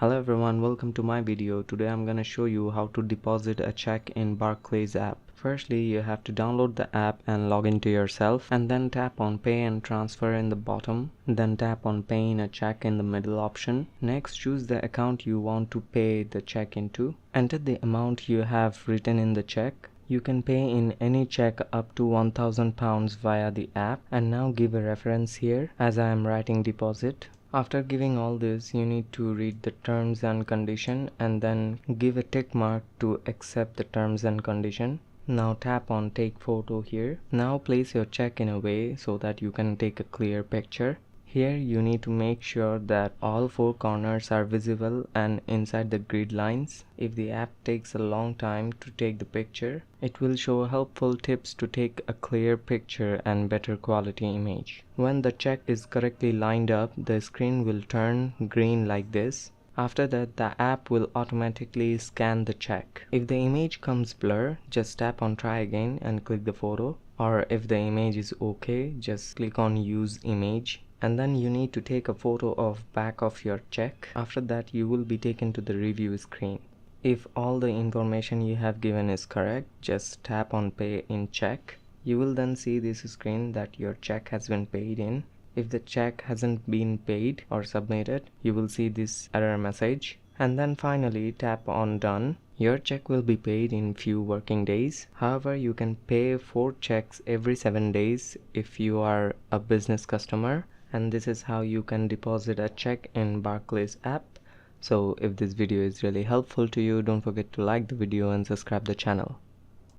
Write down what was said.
Hello everyone, welcome to my video. Today I'm gonna show you how to deposit a check in Barclays app. Firstly, you have to download the app and log into yourself, and then tap on pay and transfer in the bottom. Then tap on pay in a check in the middle option. Next, choose the account you want to pay the check into. Enter the amount you have written in the check. You can pay in any check up to £1,000 via the app, and now give a reference here as I am writing deposit. After giving all this, you need to read the terms and condition and then give a tick mark to accept the terms and condition. Now tap on take photo here. Now place your check in a way so that you can take a clear picture. Here you need to make sure that all four corners are visible and inside the grid lines. If the app takes a long time to take the picture, it will show helpful tips to take a clear picture and better quality image. When the check is correctly lined up, the screen will turn green like this. After that, the app will automatically scan the check. If the image comes blur, just tap on try again and click the photo. Or if the image is okay, just click on use image. And then you need to take a photo of back of your check. After that, you will be taken to the review screen. If all the information you have given is correct, just tap on pay in check. You will then see this screen that your check has been paid in. If the check hasn't been paid or submitted, you will see this error message. And then finally tap on done. Your check will be paid in few working days. However, you can pay 4 checks every 7 days if you are a business customer. And this is how you can deposit a check in Barclays app. So if this video is really helpful to you, don't forget to like the video and subscribe the channel.